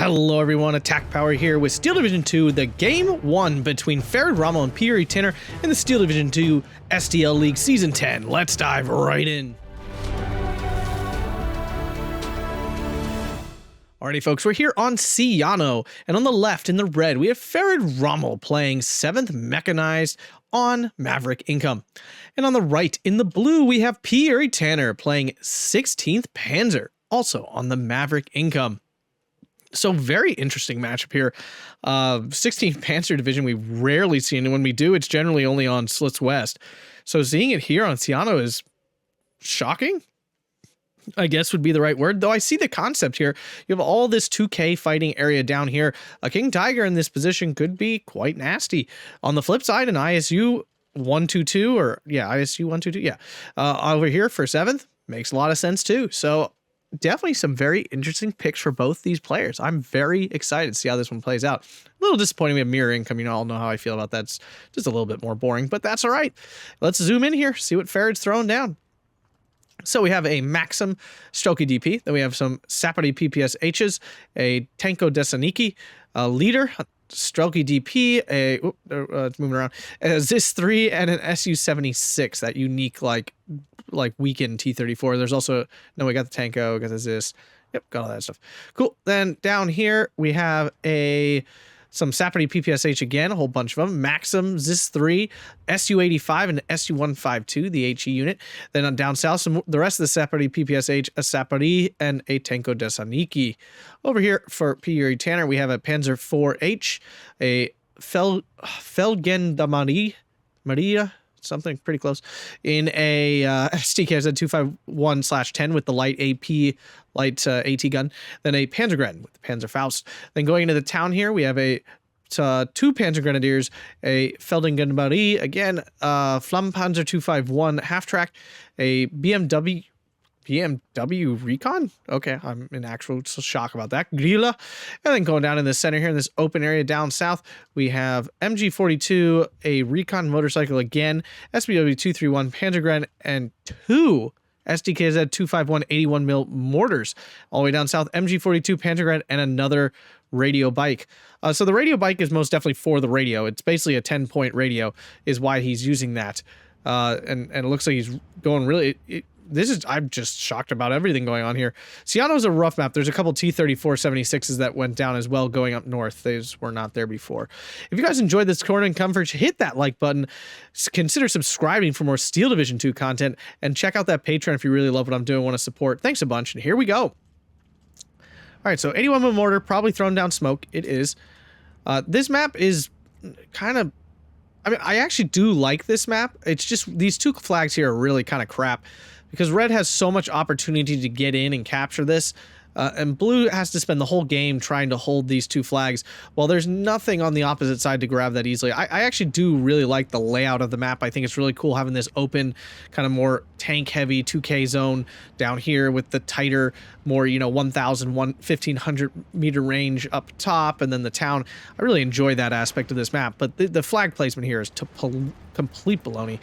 Hello everyone, Attack Power here with Steel Division 2, the Game 1 between Farid Rommel and P.Uri.Tanner in the Steel Division 2 SDL League Season 10. Let's dive right in. Alrighty folks, we're here on Sianno, and on the left in the red we have Farid Rommel playing 7th Mechanized on Maverick Income. And on the right in the blue we have P.Uri.Tanner playing 16th Panzer, also on the Maverick Income. So very interesting matchup here. 16th Panzer Division, we rarely see, and when we do, it's generally only on Slits West. So seeing it here on Sianno is shocking, I guess would be the right word. Though I see the concept here. You have all this 2K fighting area down here. A King Tiger in this position could be quite nasty. On the flip side, an ISU 122, or yeah, ISU 122, yeah. Over here for 7th makes a lot of sense too. So definitely some very interesting picks for both these players. I'm very excited to see how this one plays out. A little disappointing we have mirror income. You know, I'll know how I feel about that. It's just a little bit more boring, but that's all right. Let's zoom in here, see what Farid's throwing down. So we have a Maxim Strelky DP. Then we have some Sapari PPSHs, a Tanko Desaniki, a Leader, Strelky DP, it's moving around, a ZIS-3, and an SU-76, that unique, like weakened T-34. There's also, no, we got the Tanko, we got the ZIS. Yep, got all that stuff. Cool. Then down here, we have some Sapari PPSH again, a whole bunch of them. Maxim, ZIS-3, SU-85, and SU-152, the HE unit. Then on down south, the rest of the Sapari PPSH, a Sapari, and a Tanko Desaniki. Over here for P.Uri.Tanner, we have a Panzer 4H, a Maria, something pretty close, in a STKZ 251/10 with the light AT gun, then a Panzergren with the Panzer Faust. Then going into the town here, we have a two Panzer Grenadiers, a Feldingenmarie, again, Flampanzer 251 half-track, a BMW Recon? Okay, I'm in actual shock about that. Grilla. And then going down in the center here in this open area down south, we have MG42, a Recon motorcycle again, SBW 231 Panzergren, and two SDKZ 251 81mm mortars. All the way down south, MG42 Panzergren, and another radio bike. So the radio bike is most definitely for the radio. It's basically a 10-point radio is why he's using that. And it looks like he's going really... I'm just shocked about everything going on here. Sianno's a rough map. There's a couple T-34-76s that went down as well going up north. Those were not there before. If you guys enjoyed this corner and coverage, hit that like button. Consider subscribing for more Steel Division 2 content, and check out that Patreon if you really love what I'm doing and want to support. Thanks a bunch, and here we go. All right, so 81mm mortar, probably throwing down smoke. It is. This map is kind of... I mean, I actually do like this map. It's just these two flags here are really kind of crap, because red has so much opportunity to get in and capture this, and blue has to spend the whole game trying to hold these two flags, while there's nothing on the opposite side to grab that easily. I actually do really like the layout of the map. I think it's really cool having this open, kind of more tank-heavy 2K zone down here with the tighter, more, you know, 1,500 meter range up top, and then the town. I really enjoy that aspect of this map, but the flag placement here is complete baloney.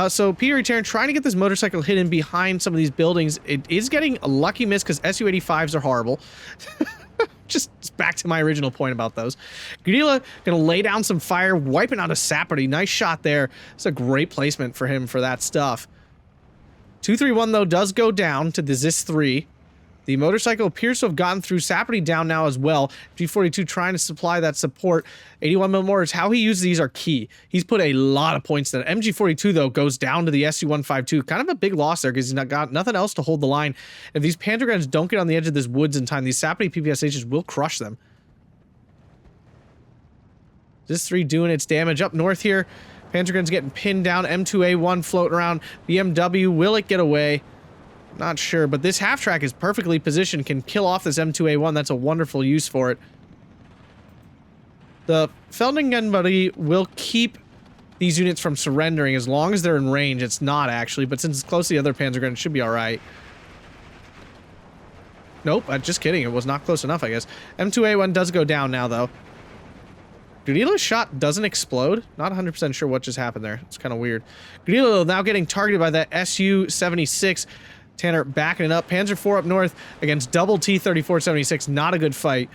So P.Uri.Tanner trying to get this motorcycle hidden behind some of these buildings. It is getting a lucky miss because SU-85s are horrible. Just back to my original point about those. Gudila gonna lay down some fire, wiping out a Sapari. Nice shot there. It's a great placement for him for that stuff. 231 though does go down to the ZIS-3. The motorcycle appears to have gotten through. Sapari down now as well. G42 trying to supply that support. 81mm mortars, how he uses these are key. He's put a lot of points there. MG42 though goes down to the SU-152. Kind of a big loss there because he's not got nothing else to hold the line. If these Panzergrens don't get on the edge of this woods in time, these Sapari PPSHs will crush them. This 3 doing its damage up north here. Panzergren's getting pinned down. M2A1 floating around. BMW, will it get away? Not sure, but this half-track is perfectly positioned, can kill off this M2A1. That's a wonderful use for it. The Feldingenmarie will keep these units from surrendering as long as they're in range. It's not, actually, but since it's close to the other Panzergren, it should be alright. Nope, just kidding. It was not close enough, I guess. M2A1 does go down now, though. Gudila's shot doesn't explode. Not 100% sure what just happened there. It's kind of weird. Gudila now getting targeted by that SU-76. Tanner backing it up. Panzer 4 up north against double T-34-76. Not a good fight.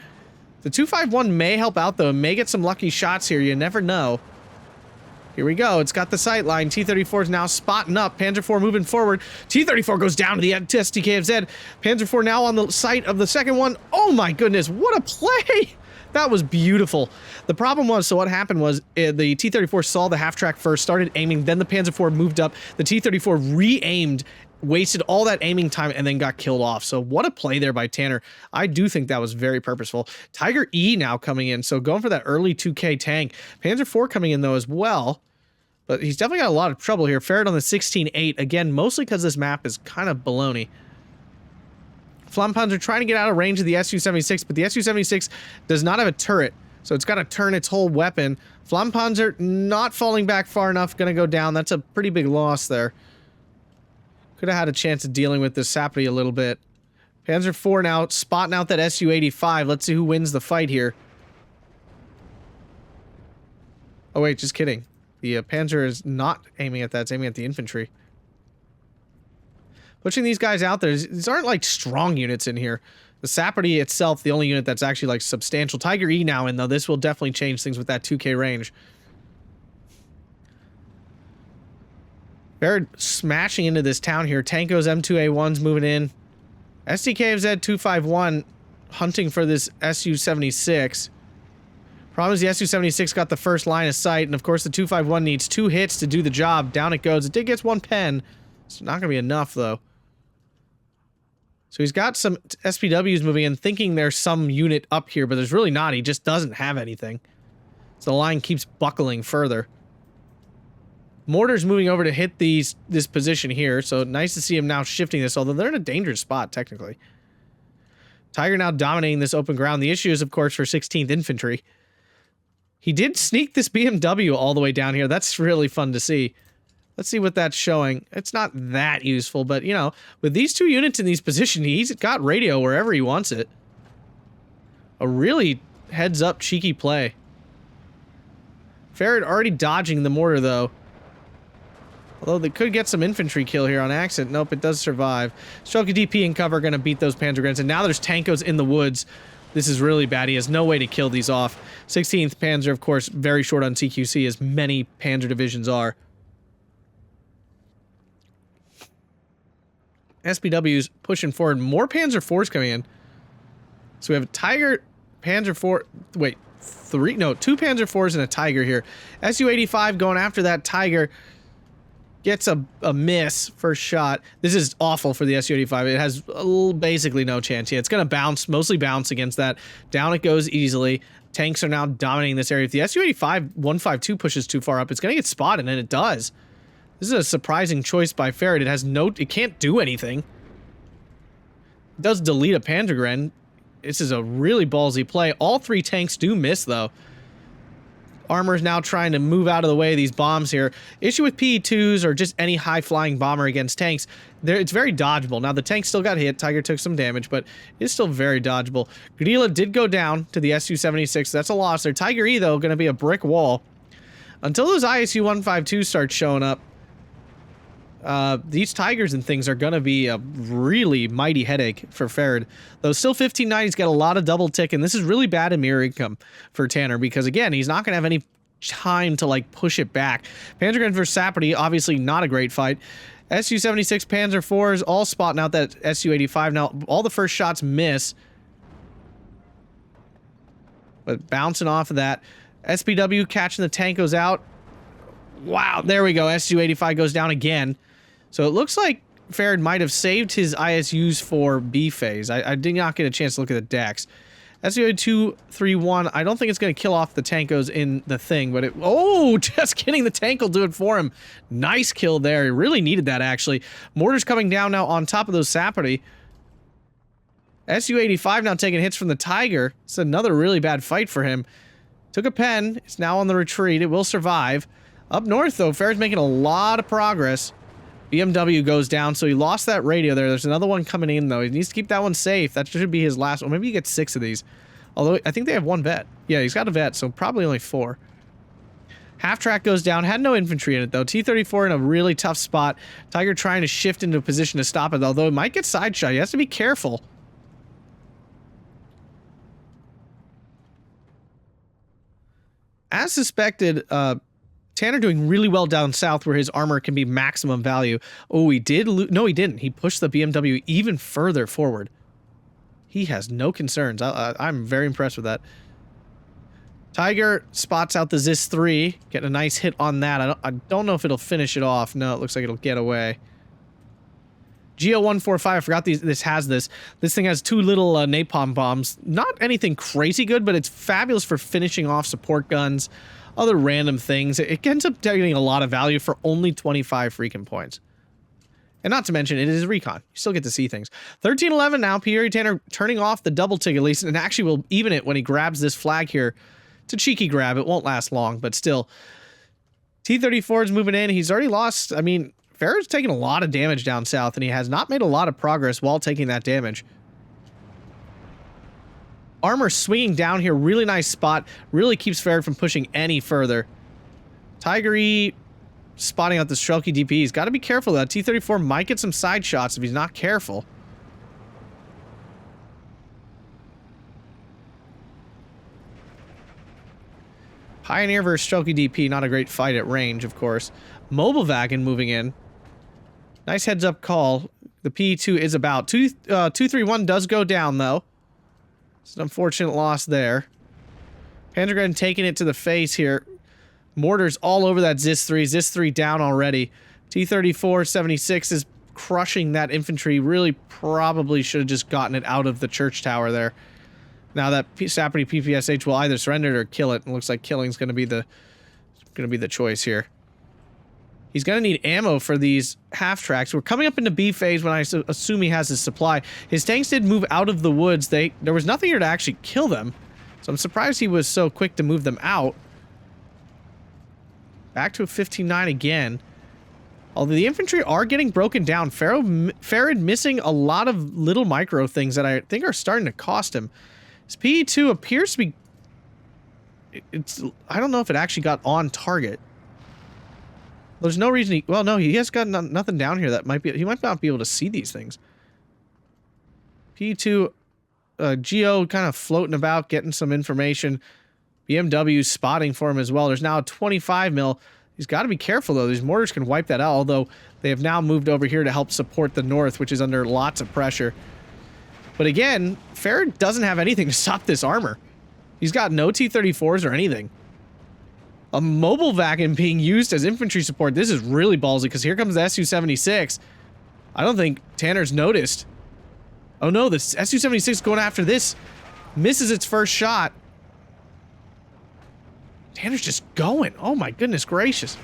The 251 may help out, though. It may get some lucky shots here. You never know. Here we go. It's got the sight line. T-34 is now spotting up. Panzer IV moving forward. T-34 goes down to the SDKFZ. Panzer IV now on the sight of the second one. Oh my goodness, what a play! That was beautiful. The problem was, so what happened was the T-34 saw the half-track first, started aiming, then the Panzer IV moved up. The T-34 re-aimed, wasted all that aiming time, and then got killed off. So what a play there by Tanner. I do think that was very purposeful. Tiger E now coming in, so going for that early 2K tank. Panzer IV coming in, though, as well. But he's definitely got a lot of trouble here. Farid on the 16-8. Again, mostly because this map is kind of baloney. Flampanzer trying to get out of range of the Su-76, but the Su-76 does not have a turret, so it's got to turn its whole weapon. Flampanzer not falling back far enough, going to go down. That's a pretty big loss there. Could have had a chance of dealing with this Sapity a little bit. Panzer IV now spotting out that Su-85. Let's see who wins the fight here. Oh wait, just kidding. The Panzer is not aiming at that, it's aiming at the infantry. Pushing these guys out there, these aren't like strong units in here. The Sapity itself, the only unit that's actually like substantial. Tiger E now in, though. This will definitely change things with that 2K range. Farid smashing into this town here. Tankos M2A1s moving in. SDKFZ 251 hunting for this Su-76. Problem is the Su-76 got the first line of sight, and of course the 251 needs 2 hits to do the job. Down it goes. It did get 1 pen. It's not going to be enough, though. So he's got some SPWs moving in, thinking there's some unit up here, but there's really not. He just doesn't have anything. So the line keeps buckling further. Mortar's moving over to hit this position here, so nice to see him now shifting this, although they're in a dangerous spot, technically. Tiger now dominating this open ground. The issue is, of course, for 16th Infantry. He did sneak this BMW all the way down here. That's really fun to see. Let's see what that's showing. It's not that useful, but, you know, with these 2 units in these positions, he's got radio wherever he wants it. A really heads-up cheeky play. Farid already dodging the mortar, though. Although they could get some infantry kill here on accident. Nope, it does survive. Stroke of DP and cover going to beat those Panzer Grenadiers. And now there's Tankos in the woods. This is really bad. He has no way to kill these off. 16th Panzer, of course, very short on CQC, as many Panzer divisions are. SPW's pushing forward. More Panzer IVs coming in. So we have a Tiger, Panzer IV. Wait, 2 Panzer IVs and a Tiger here. Su-85 going after that Tiger. Gets a miss first shot. This is awful for the Su-85. It has basically no chance. Yeah, it's going to bounce, mostly bounce against that. Down it goes easily. Tanks are now dominating this area. If the Su-85 152 pushes too far up, it's going to get spotted, and it does. This is a surprising choice by Farid. It can't do anything. It does delete a Panzergren. This is a really ballsy play. All 3 tanks do miss, though. Armor's now trying to move out of the way of these bombs here. Issue with PE-2s or just any high-flying bomber against tanks, it's very dodgeable. Now, the tank still got hit. Tiger took some damage, but it's still very dodgeable. Grilla did go down to the Su-76. That's a loss there. Tiger E, though, going to be a brick wall. Until those ISU-152 start showing up, these Tigers and things are going to be a really mighty headache for Farid. Though still 1590's got a lot of double tick, and this is really bad in mirror income for Tanner, because again, he's not going to have any time to like push it back. Panzergren versus Sapity, obviously not a great fight. Su-76 Panzer IVs all spotting out that Su-85. Now, all the first shots miss, but bouncing off of that. SPW catching the Tankos out. Wow, there we go. Su-85 goes down again. So it looks like Farid might have saved his ISUs for B phase. I did not get a chance to look at the decks. Su-231, I don't think it's going to kill off the Tankos in the thing, but oh, just kidding. The tank will do it for him. Nice kill there. He really needed that, actually. Mortar's coming down now on top of those Sapity. Su-85 now taking hits from the Tiger. It's another really bad fight for him. Took a pen. It's now on the retreat. It will survive. Up north, though, Farid's making a lot of progress. BMW goes down, so he lost that radio there. There's another one coming in, though. He needs to keep that one safe. That should be his last one. Maybe he gets 6 of these. Although, I think they have 1 vet. Yeah, he's got a vet, so probably only 4. Half track goes down. Had no infantry in it, though. T-34 in a really tough spot. Tiger trying to shift into a position to stop it, although it might get side shot. He has to be careful. as suspected, Tanner doing really well down south where his armor can be maximum value. Oh, he did no, he didn't. He pushed the BMW even further forward. He has no concerns. I'm very impressed with that. Tiger spots out the Zis 3, getting a nice hit on that. I don't know if it'll finish it off. No, it looks like it'll get away. GO145, I forgot this has this. This thing has 2 little napalm bombs. Not anything crazy good, but it's fabulous for finishing off support guns, other random things. It ends up getting a lot of value for only 25 freaking points. And not to mention, it is recon. You still get to see things. 13-11 now. P.Uri.Tanner turning off the double tick at least, and actually will even it when he grabs this flag here. It's a cheeky grab. It won't last long, but still. T-34 is moving in. He's already lost. I mean, Farid's taken a lot of damage down south, and he has not made a lot of progress while taking that damage. Armor swinging down here. Really nice spot. Really keeps Farid from pushing any further. Tiger spotting out the Strelky DP. He's got to be careful, though. T-34 might get some side shots if he's not careful. Pioneer versus Strelky DP. Not a great fight at range, of course. Mobile wagon moving in. Nice heads-up call. The P2 is about. 231 does go down, though. It's an unfortunate loss there. Panzer taking it to the face here. Mortars all over that Zis 3. Zis 3 down already. T-34 76 is crushing that infantry. Really probably should have just gotten it out of the church tower there. Now that Sappity PPSH will either surrender it or kill it. It looks like killing's going to be the choice here. He's going to need ammo for these half-tracks. We're coming up into B phase when I assume he has his supply. His tanks did move out of the woods. There was nothing here to actually kill them. So I'm surprised he was so quick to move them out. Back to a 15-9 again. Although the infantry are getting broken down. Farid missing a lot of little micro things that I think are starting to cost him. His PE2 appears to be... I don't know if it actually got on target. There's no reason he... Well, no, he has got nothing down here that might be... He might not be able to see these things. P2, Geo kind of floating about, getting some information. BMW spotting for him as well. There's now a 25 mil. He's got to be careful, though. These mortars can wipe that out, although they have now moved over here to help support the north, which is under lots of pressure. But again, Farid doesn't have anything to stop this armor. He's got no T-34s or anything. A mobile wagon being used as infantry support. This is really ballsy because here comes the Su-76. I don't think Tanner's noticed. Oh no, the Su-76 going after this. Misses its first shot. Tanner's just going. Oh my goodness gracious.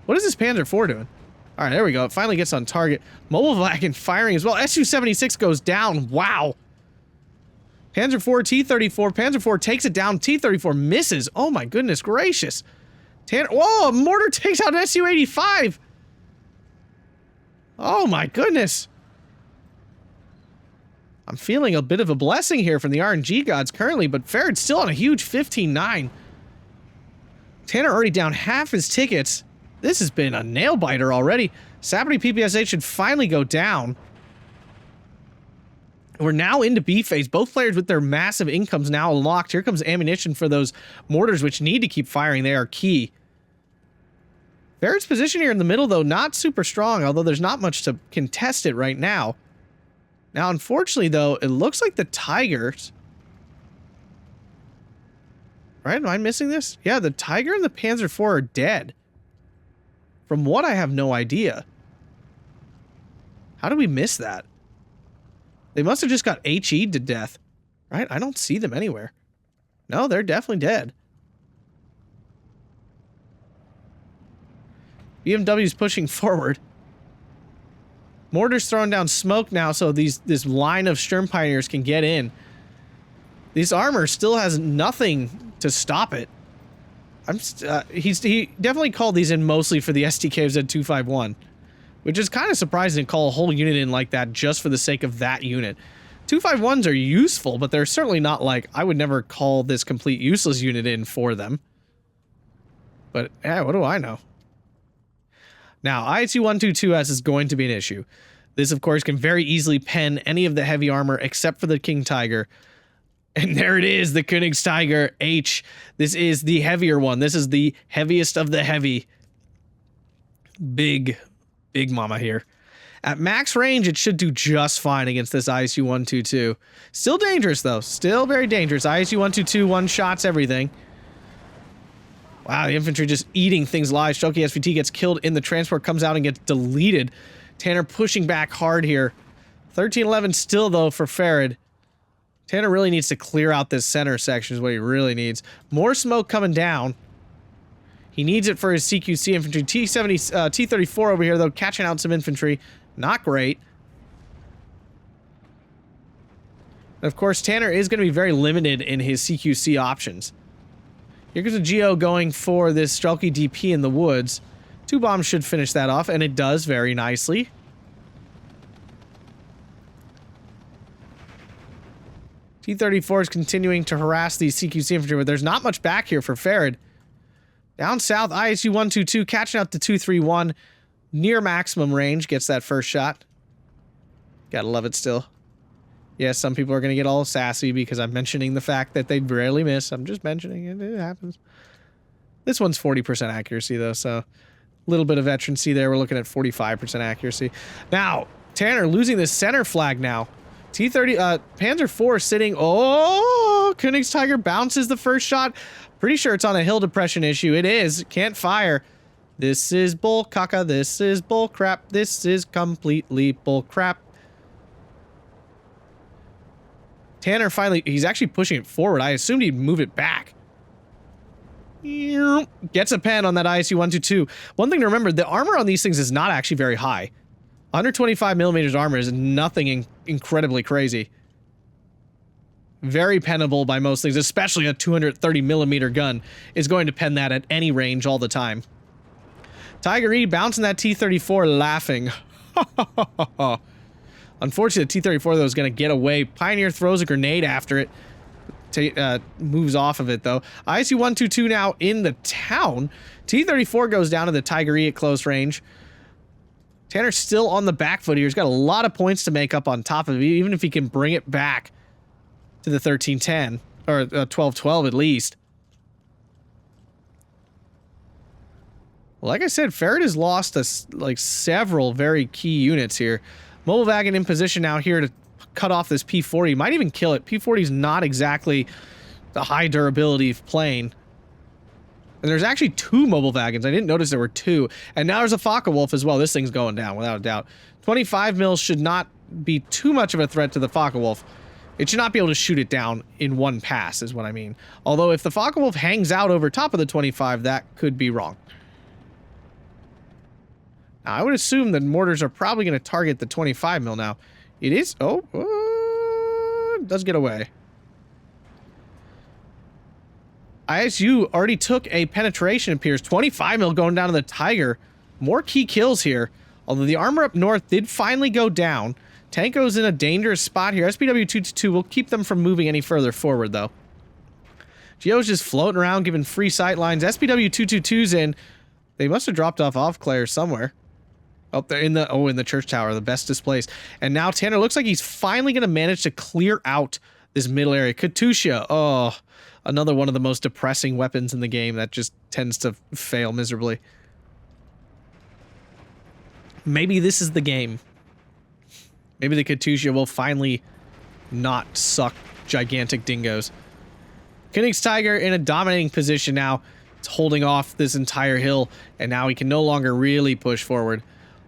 What is this Panzer IV doing? Alright, there we go. It finally gets on target. Mobile wagon firing as well. Su-76 goes down. Wow. Panzer IV, T-34. Panzer IV takes it down. T-34 misses. Oh my goodness gracious. Whoa, a mortar takes out an Su-85. Oh my goodness. I'm feeling a bit of a blessing here from the RNG gods currently, but Farid's still on a huge 15-9. Tanner already down half his tickets. This has been a nail-biter already. Sappity PPSH should finally go down. We're now into B phase. Both players with their massive incomes now unlocked. Here comes ammunition for those mortars, which need to keep firing. They are key. Farid's position here in the middle, though, not super strong, although there's not much to contest it right now. Now, unfortunately, though, it looks like the Tigers... Right? Am I missing this? Yeah, the Tiger and the Panzer IV are dead. From what I have no idea. How do we miss that? They must have just got HE'd to death. Right? I don't see them anywhere. No, they're definitely dead. BMW's pushing forward. Mortar's throwing down smoke now so this line of Sturm Pioneers can get in. This armor still has nothing to stop it. He definitely called these in mostly for the STK Z251, which is kind of surprising to call a whole unit in like that just for the sake of that unit. 251s are useful, but they're certainly not like, I would never call this complete useless unit in for them. But, yeah, what do I know? Now, IAT-122S is going to be an issue. This, of course, can very easily pen any of the heavy armor except for the King Tiger. And there it is, the Königstiger H. This is the heavier one. This is the heaviest of the heavy. Big mama here. At max range, it should do just fine against this ISU-122. Still dangerous, though. Still very dangerous. ISU-122 one-shots everything. Wow, the infantry just eating things alive. Shoki SVT gets killed in the transport, comes out and gets deleted. Tanner pushing back hard here. 1311 still, though, for Farid. Tanner really needs to clear out this center section is what he really needs. More smoke coming down. He needs it for his CQC infantry. T-34 over here, though, catching out some infantry. Not great. And of course, Tanner is going to be very limited in his CQC options. Here goes a Geo going for this Strelky DP in the woods. 2 bombs should finish that off, and it does very nicely. T-34 is continuing to harass these CQC infantry, but there's not much back here for Farid. Down south, ISU-122 catching up to 231. Near maximum range, gets that first shot. Gotta love it still. Yes, some people are going to get all sassy because I'm mentioning the fact that they rarely miss. I'm just mentioning it. It happens. This one's 40% accuracy, though, so a little bit of veterancy there. We're looking at 45% accuracy. Now, Tanner losing the center flag now. T-30, Panzer 4 sitting. Oh, Königstiger bounces the first shot. Pretty sure it's on a hill depression issue. It is. Can't fire. This is bull caca. This is bull crap. This is completely bull crap. Tanner finally, he's actually pushing it forward. I assumed he'd move it back. Gets a pen on that ISU-122. One thing to remember, the armor on these things is not actually very high. 125 millimeters armor is nothing incredibly crazy. Very pennable by most things, especially a 230 millimeter gun is going to pen that at any range all the time. Tiger E bouncing that T-34 laughing. Unfortunately, the T-34 though is going to get away. Pioneer throws a grenade after it. Moves off of it though. ISU-122 now in the town. T-34 goes down to the Tiger E at close range. Tanner's still on the back foot here. He's got a lot of points to make up on top of it, even if he can bring it back to the 1310 or 1212 at least. Well, like I said, Farid has lost like several very key units here. Mobile wagon in position now here to cut off this P40. Might even kill it. P40 is not exactly the high durability plane. And there's actually 2 mobile wagons. I didn't notice there were 2. And now there's a Focke-Wulf as well. This thing's going down without a doubt. 25 mils should not be too much of a threat to the Focke-Wulf. It should not be able to shoot it down in one pass is what I mean. Although if the Focke-Wulf hangs out over top of the 25, that could be wrong. Now, I would assume that mortars are probably going to target the 25 mil now. It is... Oh, it does get away. ISU already took a penetration, it appears. 25 mil going down to the Tiger. More key kills here. Although the armor up north did finally go down. Tanko's in a dangerous spot here. SPW-222 will keep them from moving any further forward, though. Geo's just floating around, giving free sight lines. SPW-222's in. They must have dropped off Claire somewhere. Oh, they're in the church tower, the best displays. And now Tanner looks like he's finally going to manage to clear out this middle area. Katusha, oh, another one of the most depressing weapons in the game that just tends to fail miserably. Maybe this is the game. Maybe the Katusha will finally not suck gigantic dingoes. Königstiger in a dominating position now. It's holding off this entire hill, and now he can no longer really push forward.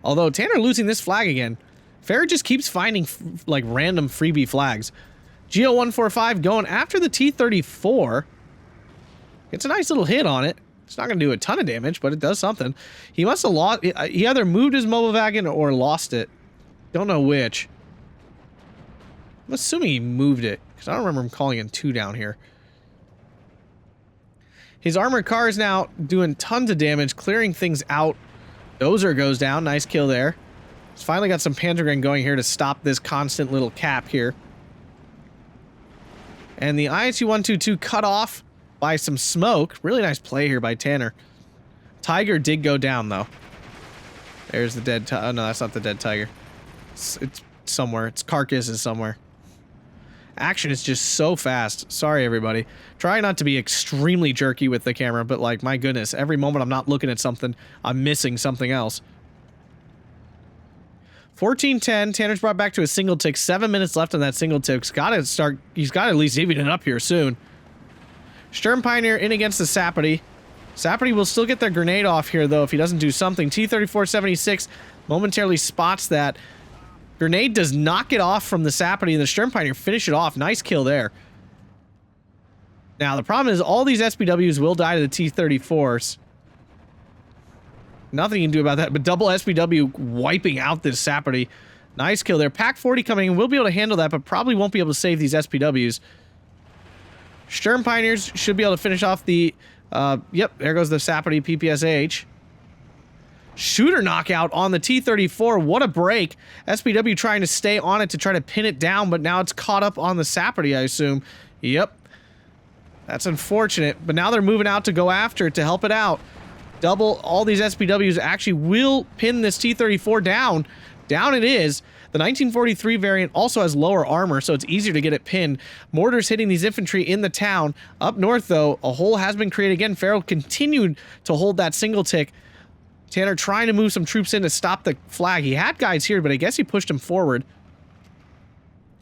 Although Tanner losing this flag again. Farid just keeps finding like random freebie flags. Geo 145 going after the T-34. It's a nice little hit on it. It's not going to do a ton of damage, but it does something. He must have lost... He either moved his mobile wagon or lost it. Don't know which. I'm assuming he moved it, because I don't remember him calling in 2 down here. His armored car is now doing tons of damage, clearing things out. Dozer goes down. Nice kill there. He's finally got some Panzergren going here to stop this constant little cap here. And the ISU-122 cut off by some smoke. Really nice play here by Tanner. Tiger did go down, though. There's the dead tiger. Oh, no, that's not the dead tiger. It's somewhere. Its carcass is somewhere. Action is just so fast. Sorry, everybody. Try not to be extremely jerky with the camera, but like, my goodness, every moment I'm not looking at something, I'm missing something else. 14-10. Tanner's brought back to a single tick. 7 minutes left on that single tick. He's got to at least even it up here soon. Sturm Pioneer in against the Sapity. Sapity will still get their grenade off here, though, if he doesn't do something. T-34-76 momentarily spots that. Grenade does not get off from the Sapity, and the Sturm Pioneer finish it off. Nice kill there. Now, the problem is all these SPWs will die to the T-34s. Nothing you can do about that, but double SPW wiping out this Sapity. Nice kill there. Pack 40 coming in. We'll be able to handle that, but probably won't be able to save these SPWs. Sturm Pioneers should be able to finish off the... yep, there goes the Sapity PPSH. Shooter knockout on the T-34. What a break. SPW trying to stay on it to try to pin it down, but now it's caught up on the Sapity, I assume. Yep. That's unfortunate, but now they're moving out to go after it to help it out. Double, all these SPWs actually will pin this T-34 down. Down it is. The 1943 variant also has lower armor, so it's easier to get it pinned. Mortars hitting these infantry in the town. Up north, though, a hole has been created again. Farrell continued to hold that single tick. Tanner trying to move some troops in to stop the flag. He had guys here, but I guess he pushed him forward.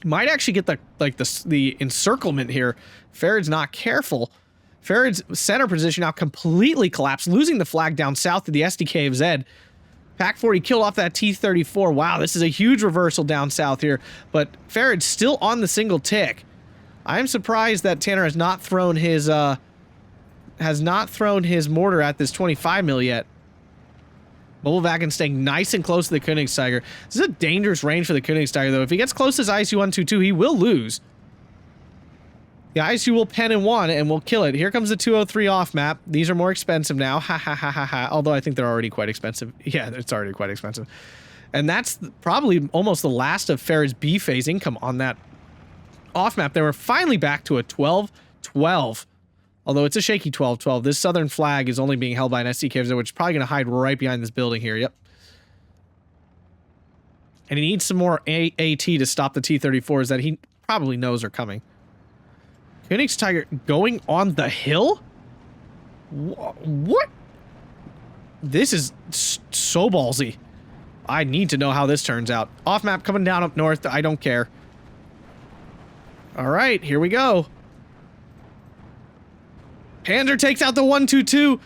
Might actually get the encirclement here. Farid's not careful. Farid's center position now completely collapsed, losing the flag down south to the SDK of Zed. Pack 40 killed off that T-34. Wow, this is a huge reversal down south here, but Farid's still on the single tick. I am surprised that Tanner has not thrown his mortar at this 25 mil yet. Mobile Wagon staying nice and close to the Königsteiger. This is a dangerous range for the Königsteiger, though. If he gets close to his ISU-122, he will lose. The ISU will pen in one and will kill it. Here comes the 203 off map. These are more expensive now. Ha ha ha ha ha. Although I think they're already quite expensive. Yeah, it's already quite expensive. And that's probably almost the last of Farid's B phase income on that off map. They were finally back to a 12-12. Although it's a shaky 12-12. This southern flag is only being held by an SDK, which is probably going to hide right behind this building here. Yep. And he needs some more AT to stop the T-34s that he probably knows are coming. Königsteiger going on the hill? What? This is so ballsy. I need to know how this turns out. Off map coming down up north. I don't care. All right, here we go. Panzer takes out the 122.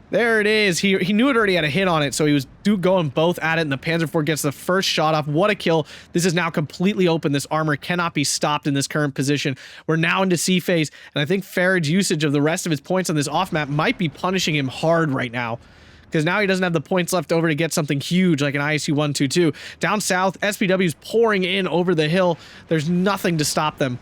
There it is. He knew it already had a hit on it, so he was going both at it, and the Panzer IV gets the first shot off. What a kill. This is now completely open. This armor cannot be stopped in this current position. We're now into C phase, and I think Farid's usage of the rest of his points on this off map might be punishing him hard right now, because now he doesn't have the points left over to get something huge like an ISU-122. Down south, SPW's pouring in over the hill. There's nothing to stop them.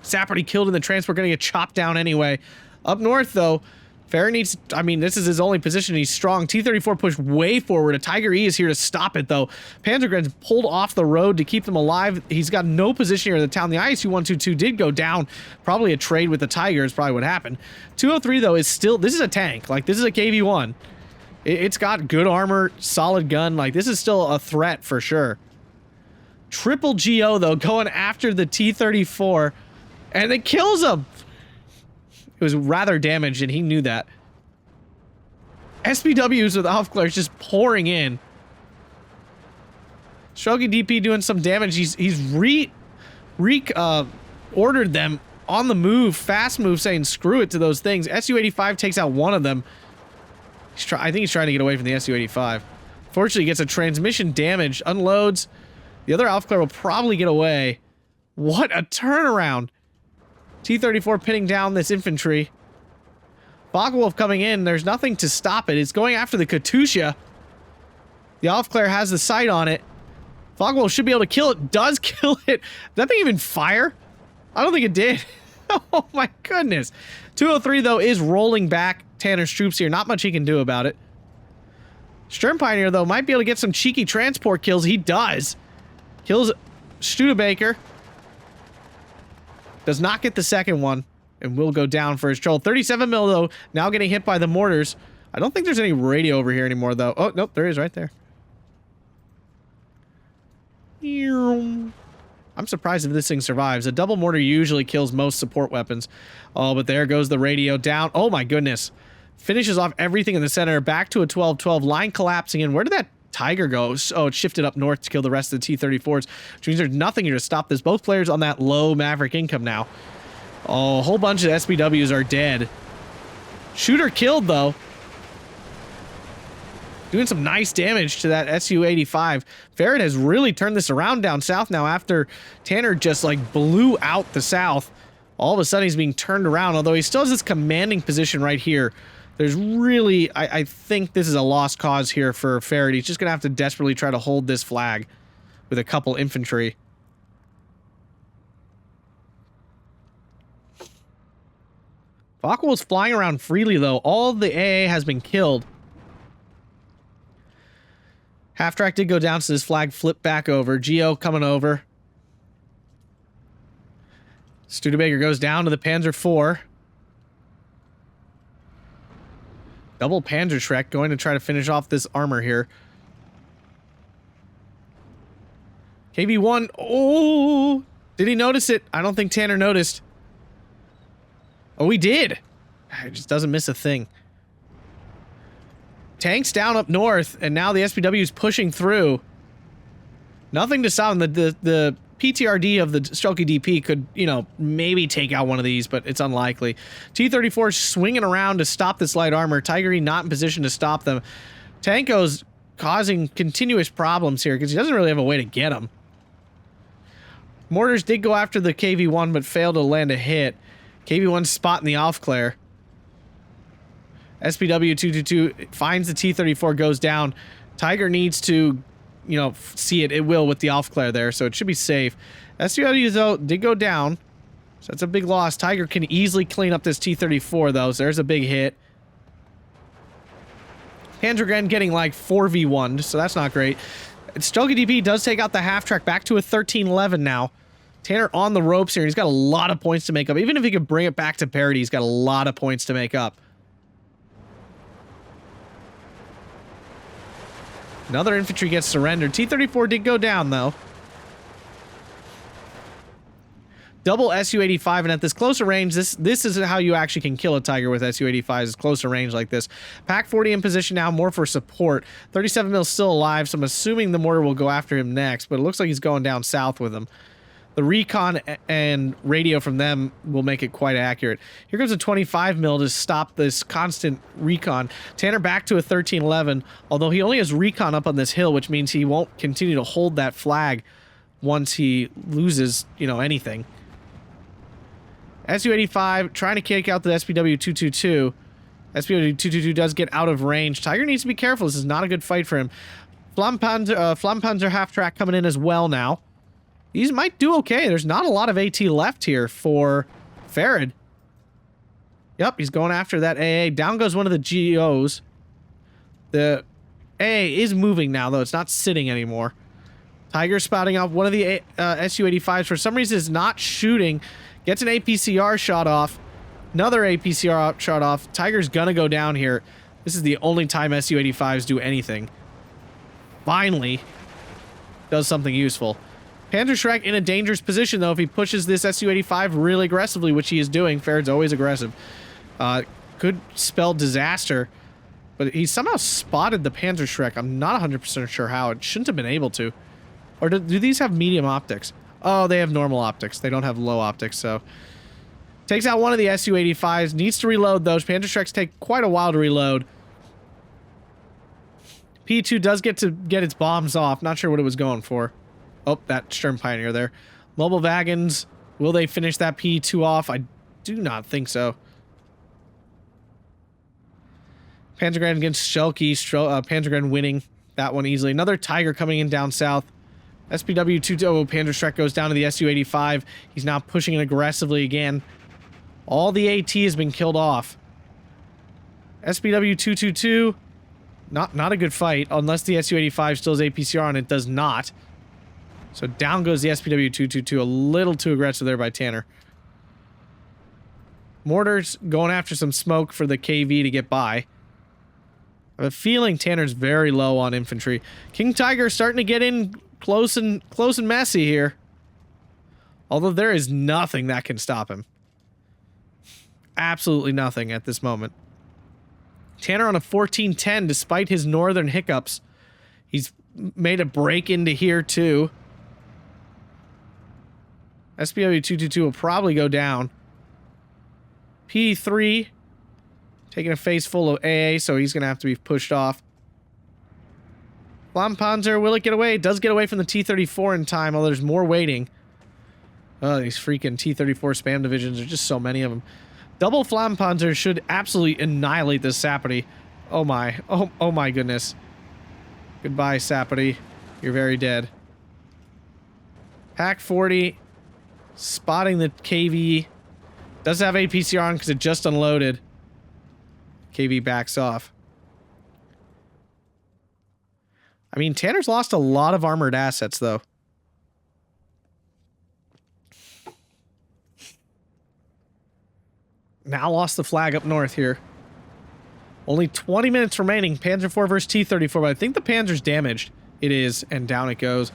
Sapperty killed in the transport, going to get chopped down anyway. Up north, though, Farid needs... I mean, this is his only position. He's strong. T-34 pushed way forward. A Tiger E is here to stop it, though. Panzergren's pulled off the road to keep them alive. He's got no position here in the town. The ISU-122 did go down. Probably a trade with the Tiger is probably what happened. 203, though, is still... This is a tank. Like, this is a KV-1. It's got good armor, solid gun. Like, this is still a threat for sure. Triple GO, though, going after the T-34... And it kills him. It was rather damaged, and he knew that. SPWs with Aufklär's just pouring in. Shogi DP doing some damage. He's ordered them on the move, fast move, saying screw it to those things. SU-85 takes out one of them. I think he's trying to get away from the SU-85. Fortunately, he gets a transmission damage, unloads. The other Aufklär will probably get away. What a turnaround. T-34 pinning down this infantry. Focke-Wulf coming in. There's nothing to stop it. It's going after the Katusha. The Aufklär has the sight on it. Focke-Wulf should be able to kill it. Does kill it. Did that thing even fire? I don't think it did. Oh my goodness. 203, though, is rolling back Tanner's troops here. Not much he can do about it. Sturm Pioneer, though, might be able to get some cheeky transport kills. He does. Kills Studebaker. Does not get the second one, and will go down for his troll. 37 mil, though, now getting hit by the mortars. I don't think there's any radio over here anymore, though. Oh, nope, there is right there. I'm surprised if this thing survives. A double mortar usually kills most support weapons. Oh, but there goes the radio down. Oh my goodness. Finishes off everything in the center. Back to a 12-12. Line collapsing in. Where did that Tiger go? Oh, it shifted up north to kill the rest of the T-34s, which means there's nothing here to stop this. Both players on that low Maverick income now. Oh, a whole bunch of SBWs are dead. Shooter killed, though. Doing some nice damage to that Su-85. Farid has really turned this around down south now after Tanner just, like, blew out the south. All of a sudden, he's being turned around, although he still has this commanding position right here. There's really, I think this is a lost cause here for Farid. He's just going to have to desperately try to hold this flag with a couple infantry. Aqua is flying around freely, though. All of the AA has been killed. Half-track did go down, so this flag flipped back over. Geo coming over. Studebaker goes down to the Panzer IV. Double Panzer Shrek going to try to finish off this armor here. KV-1. Oh! Did he notice it? I don't think Tanner noticed. Oh, he did. It just doesn't miss a thing. Tanks down up north, and now the SPW is pushing through. Nothing to stop him. The PTRD of the Strelky DP could, you know, maybe take out one of these, but it's unlikely. T-34 swinging around to stop this light armor. Tigery not in position to stop them. Tanko's causing continuous problems here because he doesn't really have a way to get them. Mortars did go after the KV-1, but failed to land a hit. KV-1 spot in the Aufklär. SPW-222 finds the T-34, goes down. Tiger needs to, you know, see it. It will with the Aufklär there, so it should be safe. SPW, though, did go down, so that's a big loss. Tiger can easily clean up this T-34, though, so there's a big hit. Panzergren getting, like, 4v1'd, so that's not great. Strelky DP does take out the half-track back to a 13-11 now. Tanner on the ropes here. He's got a lot of points to make up. Even if he could bring it back to parity, he's got a lot of points to make up. Another infantry gets surrendered. T-34 did go down, though. Double Su-85, and at this closer range, this is how you actually can kill a Tiger with Su-85s, is closer range like this. Pack 40 in position now, more for support. 37 mil still alive, so I'm assuming the mortar will go after him next, but it looks like he's going down south with him. The recon and radio from them will make it quite accurate. Here comes a 25 mil to stop this constant recon. Tanner back to a 13-11, although he only has recon up on this hill, which means he won't continue to hold that flag once he loses, you know, anything. Su-85 trying to kick out the SPW-222. SPW-222 does get out of range. Tiger needs to be careful. This is not a good fight for him. Flampanzer half-track coming in as well now. These might do okay. There's not a lot of AT left here for Farid. Yep, he's going after that AA. Down goes one of the GOs. The AA is moving now, though. It's not sitting anymore. Tiger spouting off one of the Su-85s. For some reason, is not shooting. Gets an APCR shot off. Another APCR shot off. Tiger's gonna go down here. This is the only time Su-85s do anything. Finally, does something useful. Panzer Shrek in a dangerous position, though, if he pushes this Su-85 really aggressively, which he is doing. Farid's always aggressive. Could spell disaster, but he somehow spotted the Panzer Shrek. I'm not 100% sure how. It shouldn't have been able to. Or do these have medium optics? Oh, they have normal optics. They don't have low optics, so... Takes out one of the Su-85s. Needs to reload those. Panzer Shreks take quite a while to reload. P2 does get its bombs off. Not sure what it was going for. Oh, that Sturm Pioneer there. Mobile wagons. Will they finish that P2 off? I do not think so. Panzergren against Schelke. Panzergren winning that one easily. Another Tiger coming in down south. SPW-220 Panzer Shrek goes down to the Su-85. He's now pushing it aggressively again. All the AT has been killed off. SPW-222. Not a good fight, unless the Su-85 still has APCR on it. Does not. So down goes the SPW-222. A little too aggressive there by Tanner. Mortars going after some smoke for the KV to get by. I have a feeling Tanner's very low on infantry. King Tiger starting to get in close and messy here. Although there is nothing that can stop him. Absolutely nothing at this moment. Tanner on a 14-10 despite his northern hiccups. He's made a break into here too. SPW-222 will probably go down. P3 taking a face full of AA, so he's going to have to be pushed off. Panzer, will it get away? It does get away from the T-34 in time, although there's more waiting. Oh, these freaking T-34 spam divisions, there's just so many of them. Double Panzer should absolutely annihilate this Sapity. Oh my. Oh my goodness. Goodbye, Sapity. You're very dead. Pack 40. Spotting the KV. Does have APCR on because it just unloaded. KV backs off. I mean, Tanner's lost a lot of armored assets, though. Now lost the flag up north here. Only 20 minutes remaining. Panzer IV versus T-34, but I think the Panzer's damaged. It is, and down it goes.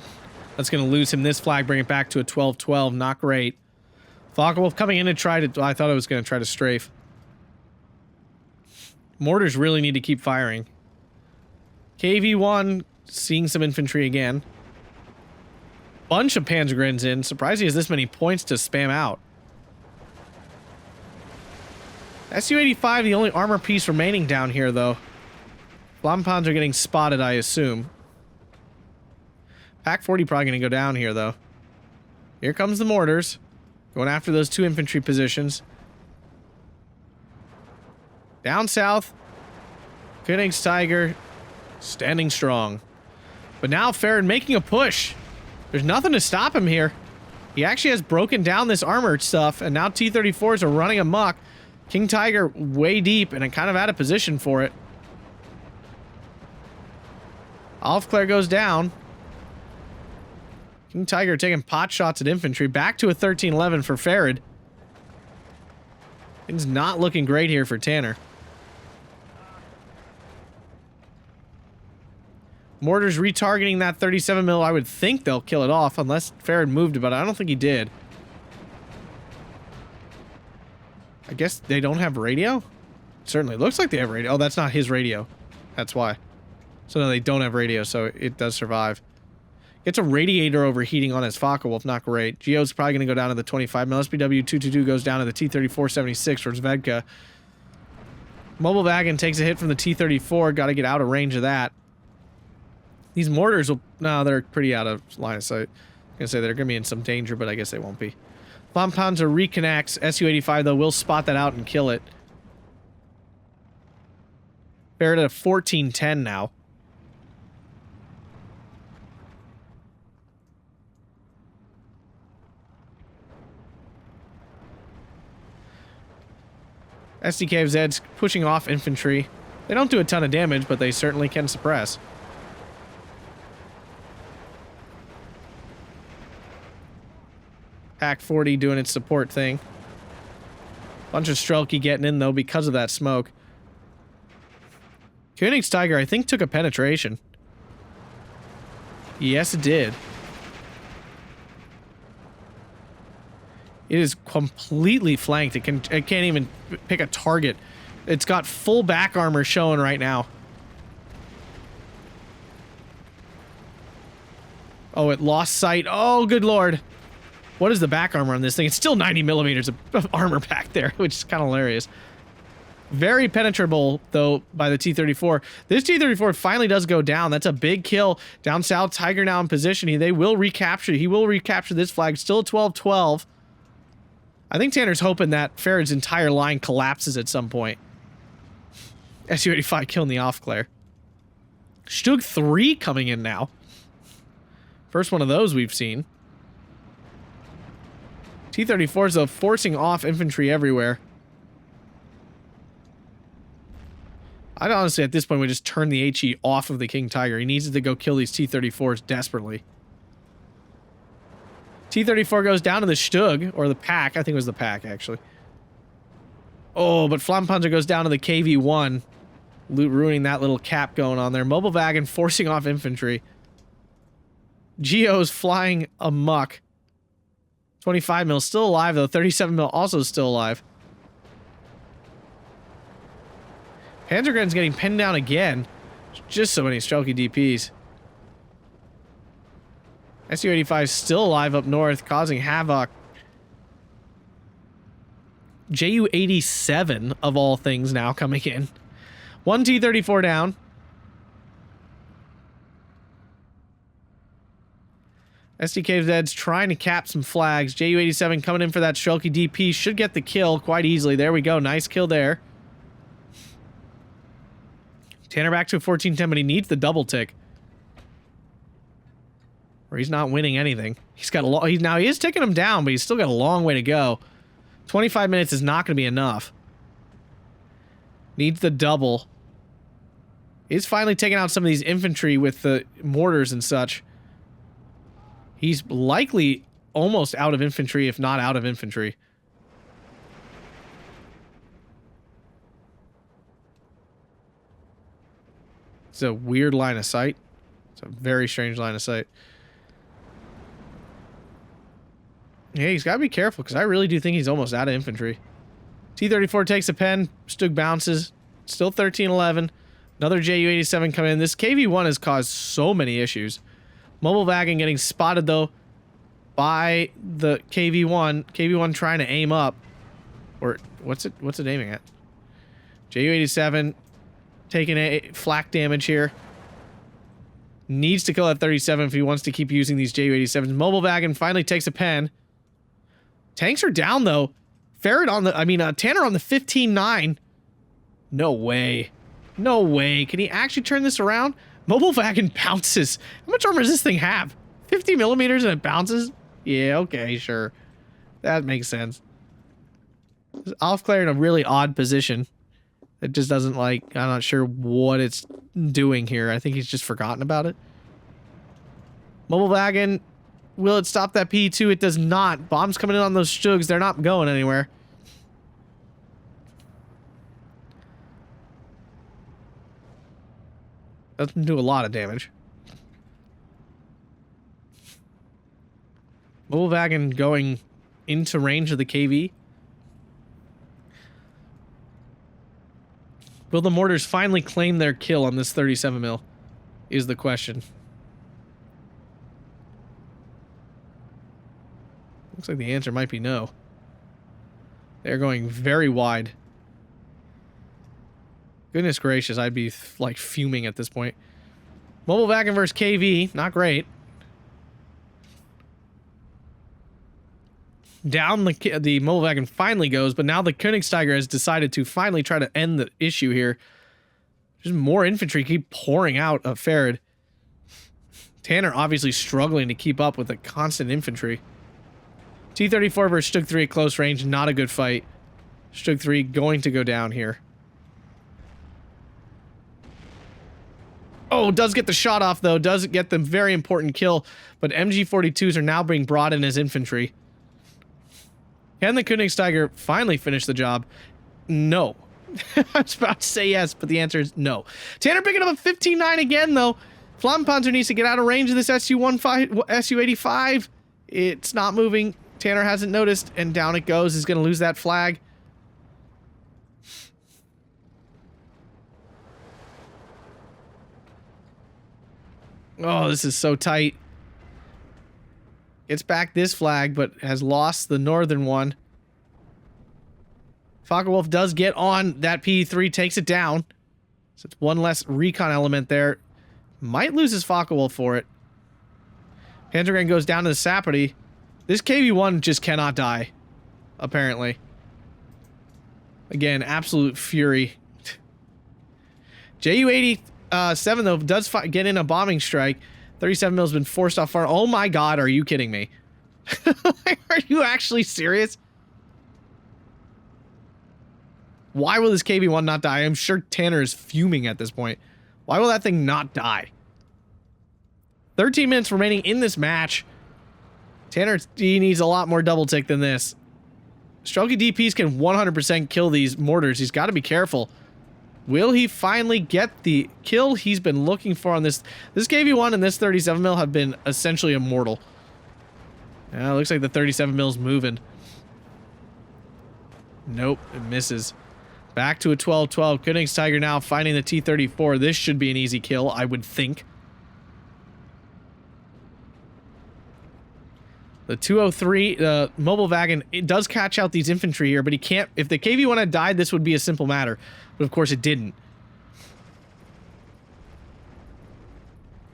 That's going to lose him this flag, bring it back to a 12-12. Not great. Focke-Wulf coming in to try to... I thought it was going to try to strafe. Mortars really need to keep firing. KV-1 seeing some infantry again. Bunch of Panzergrens in. Surprised he has this many points to spam out. Su-85, the only armor piece remaining down here, though. Panzer getting spotted, I assume. Pack 40 probably going to go down here, though. Here comes the mortars. Going after those two infantry positions. Down south. Königstiger standing strong. But now Farid making a push. There's nothing to stop him here. He actually has broken down this armored stuff, and now T-34s are running amok. King Tiger way deep and kind of out of position for it. Aufklär goes down. King Tiger taking pot shots at infantry. Back to a 13-11 for Farid. Things not looking great here for Tanner. Mortars retargeting that 37 mil. I would think they'll kill it off unless Farid moved it, but I don't think he did. I guess they don't have radio? Certainly looks like they have radio. Oh, that's not his radio. That's why. So no, they don't have radio, so it does survive. Gets a radiator overheating on his Focke-Wulf. Not great. Geo's probably going to go down to the 25 mil. SPW-222 goes down to the T-34-76 for Zvedka. Mobile wagon takes a hit from the T-34. Got to get out of range of that. These mortars will... No, they're pretty out of line of sight. I'm going to say they're going to be in some danger, but I guess they won't be. Panzer reconnects. Su-85, though, will spot that out and kill it. Farid at a 14-10 now. SDKFZ's pushing off infantry. They don't do a ton of damage, but they certainly can suppress. Pack 40 doing its support thing. Bunch of Strelke getting in, though, because of that smoke. Königstiger, I think, took a penetration. Yes, it did. It is completely flanked. It can't even pick a target. It's got full back armor showing right now. Oh, it lost sight. Oh, good lord. What is the back armor on this thing? It's still 90 millimeters of armor back there, which is kind of hilarious. Very penetrable, though, by the T-34. This T-34 finally does go down. That's a big kill. Down south, Tiger now in position. They will recapture. He will recapture this flag. Still a 12-12. I think Tanner's hoping that Farid's entire line collapses at some point. Su-85 killing the Aufklär. Stug 3 coming in now. First one of those we've seen. T-34s, though, forcing off infantry everywhere. I'd honestly, at this point, would just turn the HE off of the King Tiger. He needs to go kill these T-34s desperately. T-34 goes down to the Stug, or the Pack. I think it was the Pack, actually. Oh, but Flampanzer goes down to the KV-1. Ruining that little cap going on there. Mobile wagon forcing off infantry. Geo's flying amok. 25 mil still alive, though. 37 mil also still alive. Panzergren's getting pinned down again. Just so many Strelky DPs. Su-85 still alive up north, causing havoc. Ju-87, of all things, now coming in. 1 T-34 down. SDKZ's trying to cap some flags. Ju-87 coming in for that Strelky DP. Should get the kill quite easily. There we go. Nice kill there. Tanner back to a 14-10, but he needs the double tick. Or he's not winning anything. He's got a long... Now, he is taking him down, but he's still got a long way to go. 25 minutes is not going to be enough. Needs the double. He's finally taking out some of these infantry with the mortars and such. He's likely almost out of infantry, if not out of infantry. It's a weird line of sight. It's a very strange line of sight. Yeah, he's got to be careful, because I really do think he's almost out of infantry. T-34 takes a pen. Stug bounces. Still 13-11. Another Ju-87 coming in. This KV-1 has caused so many issues. Mobile wagon getting spotted, though, by the KV-1. KV-1 trying to aim up. Or, what's it aiming at? Ju-87 taking a flak damage here. Needs to kill that 37 if he wants to keep using these Ju-87s. Mobile wagon finally takes a pen. Tanks are down, though. Tanner on the 15-9. No way. No way. Can he actually turn this around? Mobile wagon bounces. How much armor does this thing have? 50 millimeters and it bounces? Yeah, okay, sure. That makes sense. Off Claire in a really odd position. It just doesn't like... I'm not sure what it's doing here. I think he's just forgotten about it. Mobile wagon... Will it stop that P2? It does not. Bombs coming in on those Stugs. They're not going anywhere. Doesn't do a lot of damage. Mobile wagon going into range of the KV. Will the mortars finally claim their kill on this 37 mil? Is the question. Looks like the answer might be no. They're going very wide. Goodness gracious, I'd be like fuming at this point. Mobile wagon versus KV, not great. Down the mobile wagon finally goes, but now the Königsteiger has decided to finally try to end the issue here. Just more infantry keep pouring out of Farid. Tanner obviously struggling to keep up with the constant infantry. T-34 versus Stug 3 at close range, not a good fight. Stug 3 going to go down here. Oh, does get the shot off, though. Does get the very important kill. But MG-42s are now being brought in as infantry. Can the Königsteiger finally finish the job? No. I was about to say yes, but the answer is no. Tanner picking up a 15-9 again, though. Flammenpanzer needs to get out of range of this Su-85. It's not moving. Tanner hasn't noticed, and down it goes. He's going to lose that flag. Oh, this is so tight. Gets back this flag, but has lost the northern one. Focke-Wulf does get on that P3, takes it down. So it's one less recon element there. Might lose his Focke-Wulf for it. Panzergren goes down to the Sapperty. This KV-1 just cannot die, apparently. Again, absolute fury. Ju-87, though, does get in a bombing strike. 37 mil has been forced off far. Oh my god, are you kidding me? Are you actually serious? Why will this KV-1 not die? I'm sure Tanner is fuming at this point. Why will that thing not die? 13 minutes remaining in this match. Tanner, he needs a lot more double tick than this. Strelky DPs can 100% kill these mortars. He's got to be careful. Will he finally get the kill he's been looking for on this? This KV-1 and this 37 mil have been essentially immortal. Looks like the 37 mil's moving. Nope, it misses. Back to a 12-12. Königstiger now finding the T-34. This should be an easy kill, I would think. The 203, the mobile wagon, it does catch out these infantry here, but he can't. If the KV-1 had died, this would be a simple matter. But of course it didn't.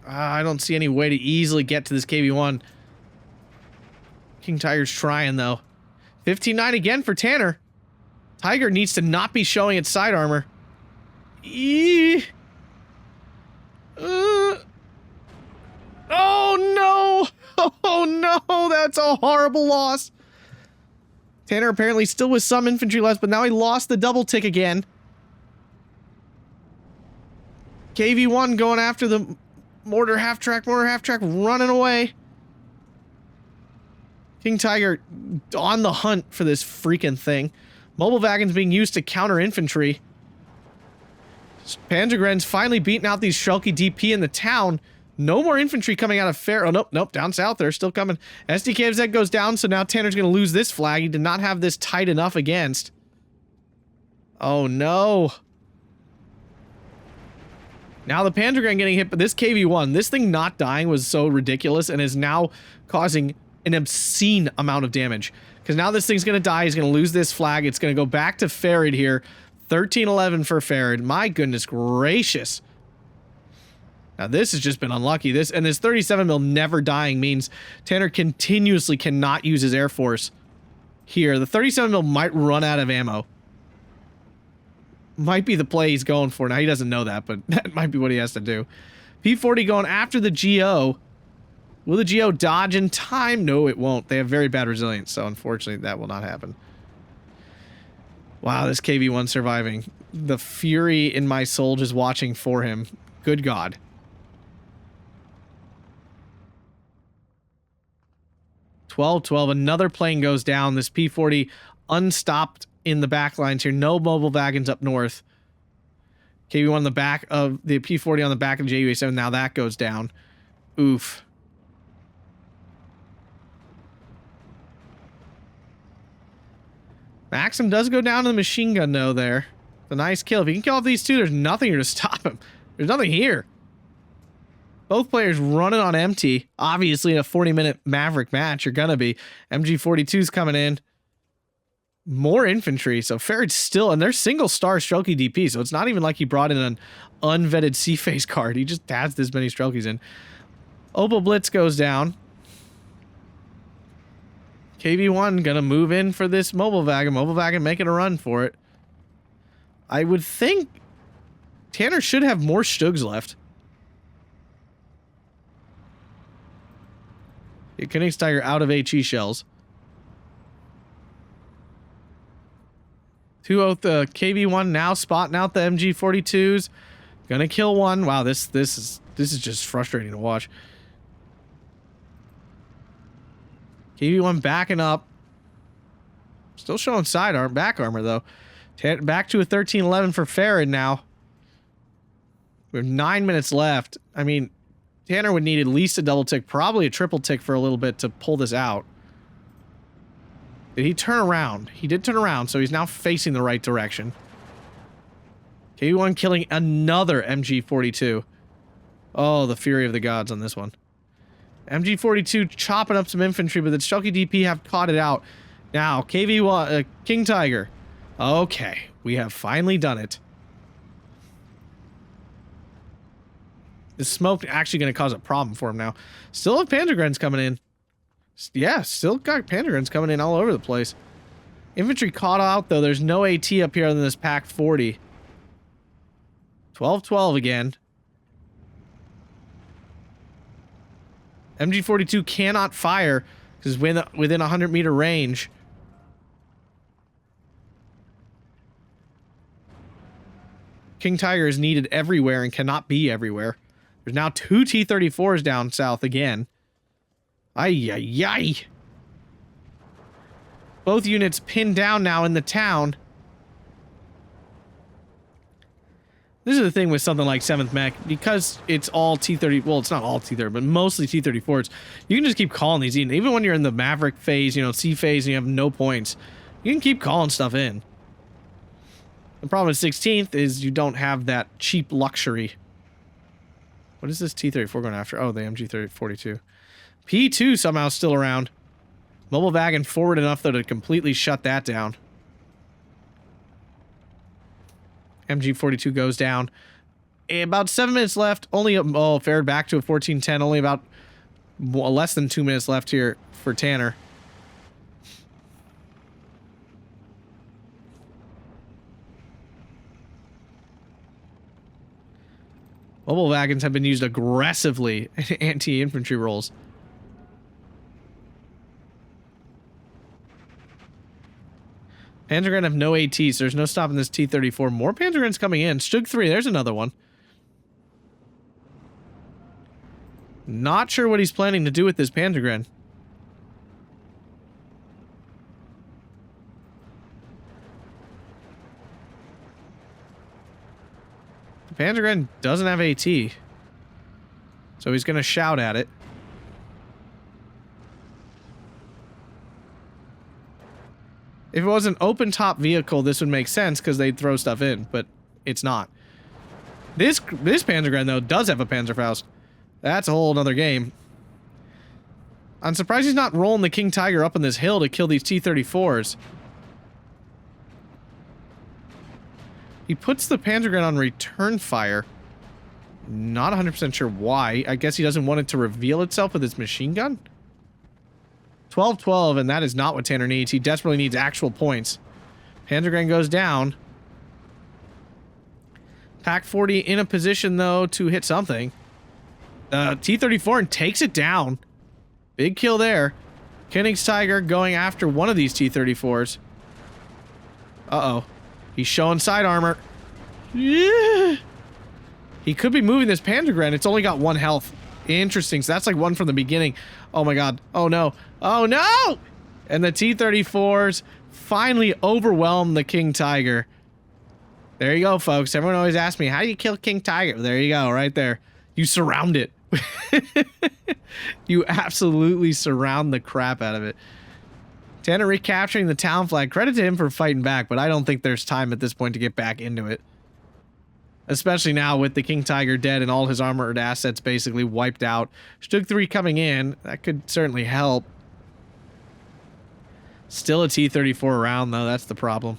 I don't see any way to easily get to this KV-1. King Tiger's trying, though. 15-9 again for Tanner. Tiger needs to not be showing its side armor. Oh, no! Oh, no! That's a horrible loss. Tanner apparently still with some infantry left, but now he lost the double tick again. KV-1 going after the mortar half-track, running away. King Tiger on the hunt for this freaking thing. Mobile wagons being used to counter infantry. Panzergren's finally beating out these Schalke DP in the town. No more infantry coming out of Fair. Oh, nope, down south. They're still coming. SDKFZ goes down, so now Tanner's going to lose this flag. He did not have this tight enough against. Oh, no. Now the Panzergren getting hit, but this KV-1, this thing not dying was so ridiculous and is now causing an obscene amount of damage. Because now this thing's going to die. He's going to lose this flag. It's going to go back to Farid here. 13-11 for Farid. My goodness gracious. Now this has just been unlucky. This 37 mil never dying means Tanner continuously cannot use his Air Force here. The 37 mil might run out of ammo. Might be the play he's going for. Now he doesn't know that, but that might be what he has to do. P-40 going after the GO. Will the GO dodge in time? No, it won't. They have very bad resilience, so unfortunately that will not happen. Wow, this KV-1 surviving. The fury in my soul just watching for him. Good God. (12-12). Another plane goes down. This P-40 unstopped in the back lines here. No mobile wagons up north. KV-1 on the back of the P-40 on the back of the JUA-7. Now that goes down. Oof. Maxim does go down to the machine gun, though, there. It's a nice kill. If he can kill off these two, there's nothing here to stop him. There's nothing here. Both players running on empty. Obviously, in a 40-minute Maverick match, you're gonna be. MG42's coming in. More infantry. So Farid's still, and they're single-star Strelke DP, so it's not even like he brought in an unvetted C-Phase card. He just has this many Strelkes in. Opel Blitz goes down. KV-1 gonna move in for this mobile wagon. Mobile wagon making a run for it. I would think Tanner should have more Stugs left. Königstiger out of HE shells. 2-0 the KV-1 now spotting out the MG42s. Gonna kill one. Wow, this is just frustrating to watch. KV-1 backing up. Still showing back armor, though. Back to a 13-11 for Farid now. We have 9 minutes left. I mean, Tanner would need at least a double tick, probably a triple tick for a little bit to pull this out. Did he turn around? He did turn around, so he's now facing the right direction. KV-1 killing another MG42. Oh, the fury of the gods on this one. MG42 chopping up some infantry, but the Strelke DP have caught it out. Now, KV-1, King Tiger. Okay, we have finally done it. The smoke actually going to cause a problem for him now. Still have Panzergrens coming in. Yeah, still got Panzergrens coming in all over the place. Infantry caught out, though. There's no AT up here other than this Pack 40. 12-12 again. MG42 cannot fire because within 100-meter range. King Tiger is needed everywhere and cannot be everywhere. There's now 2 T-34s down south again. Ay, ay, ay. Both units pinned down now in the town. This is the thing with something like 7th Mech, because it's all T-30, well, it's not all T-30, but mostly T-34s, you can just keep calling these in. Even when you're in the Maverick phase, you know, C phase, and you have no points, you can keep calling stuff in. The problem with 16th is you don't have that cheap luxury. What is this T-34 going after? Oh, the MG-42. P2 somehow still around. Mobile wagon forward enough, though, to completely shut that down. MG-42 goes down. About 7 minutes left. Only, Farid back to a 14-10. Only about less than 2 minutes left here for Tanner. Mobile wagons have been used aggressively in anti-infantry roles. Panzergren have no ATs, so there's no stopping this T-34. More Panzergrens coming in. Stug 3, there's another one. Not sure what he's planning to do with this Panzergren. The Panzergren doesn't have AT, so he's going to shout at it. If it was an open-top vehicle, this would make sense because they'd throw stuff in, but it's not. This Panzergren, though, does have a Panzerfaust. That's a whole other game. I'm surprised he's not rolling the King Tiger up on this hill to kill these T-34s. He puts the Panzergren on return fire. Not 100% sure why. I guess he doesn't want it to reveal itself with his machine gun? 12-12, and that is not what Tanner needs. He desperately needs actual points. Panzergren goes down. Pack 40 in a position, though, to hit something. T-34 and takes it down. Big kill there. Tiger going after one of these T-34s. Uh-oh. He's showing side armor. Yeah. He could be moving this Panzergren. It's only got 1 health. Interesting. So that's like one from the beginning. Oh my god. Oh no. Oh no! And the T-34s finally overwhelm the King Tiger. There you go, folks. Everyone always asks me, how do you kill King Tiger? There you go, right there. You surround it. You absolutely surround the crap out of it. Tanner recapturing the town flag. Credit to him for fighting back, but I don't think there's time at this point to get back into it. Especially now with the King Tiger dead and all his armored assets basically wiped out. Stug 3 coming in. That could certainly help. Still a T-34 around, though. That's the problem.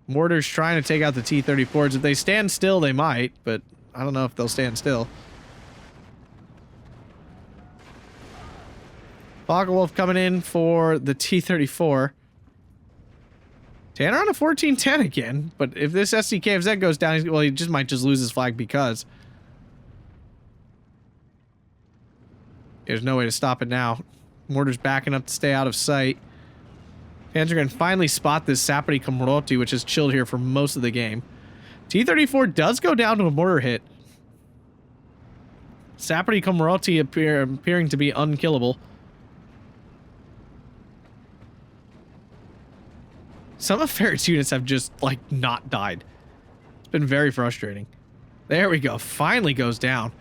Mortar's trying to take out the T-34s. If they stand still, they might, but I don't know if they'll stand still. Wolf coming in for the T-34. Tanner on a 14-10 again, but if this SDKFZ goes down, well, he might just lose his flag because there's no way to stop it now. Mortar's backing up to stay out of sight. Panzer can finally spot this Sapri Komroti, which has chilled here for most of the game. T-34 does go down to a mortar hit. Sapri Komroti appearing to be unkillable. Some of Farid's units have just, like, not died. It's been very frustrating. There we go. Finally goes down.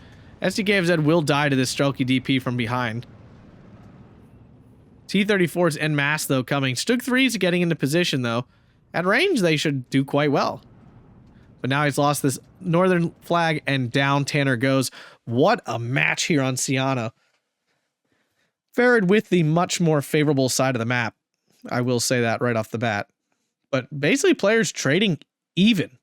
SDKFZ will die to this Strelky DP from behind. T-34's en masse, though, coming. Stug 3's getting into position, though. At range, they should do quite well. But now he's lost this northern flag, and down Tanner goes. What a match here on Sianno. Farid with the much more favorable side of the map. I will say that right off the bat. But basically players trading even.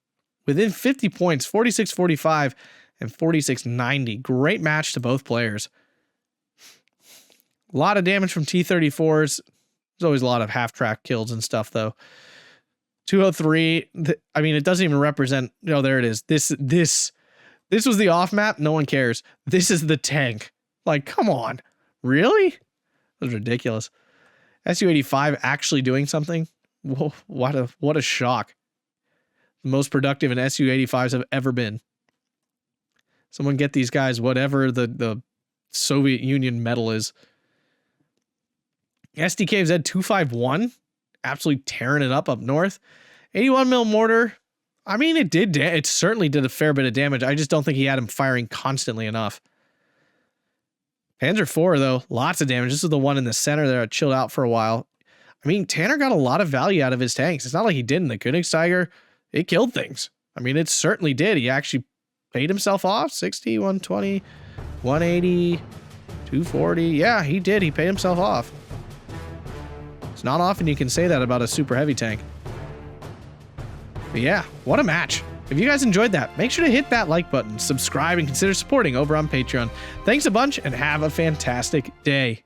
Within 50 points, 46-45 and 46-90. Great match to both players. A lot of damage from T-34s. There's always a lot of half-track kills and stuff, though. 203, I mean, it doesn't even represent... No, there it is. This was the off-map. No one cares. This is the tank. Like, come on. Really? That was ridiculous. Su-85 actually doing something? Whoa, what a shock. The most productive in Su-85s have ever been. Someone get these guys whatever the Soviet Union medal is. SDK Z251, absolutely tearing it up north. 81 mil mortar. I mean, it certainly did a fair bit of damage. I just don't think he had him firing constantly enough. Panzer IV, though, lots of damage. This is the one in the center there that chilled out for a while. I mean, Tanner got a lot of value out of his tanks. It's not like he didn't. The Königstiger, it killed things. I mean, it certainly did. He actually paid himself off. 60, 120, 180, 240. Yeah, he did. He paid himself off. It's not often you can say that about a super heavy tank. But yeah, what a match. If you guys enjoyed that, make sure to hit that like button, subscribe, and consider supporting over on Patreon. Thanks a bunch, and have a fantastic day.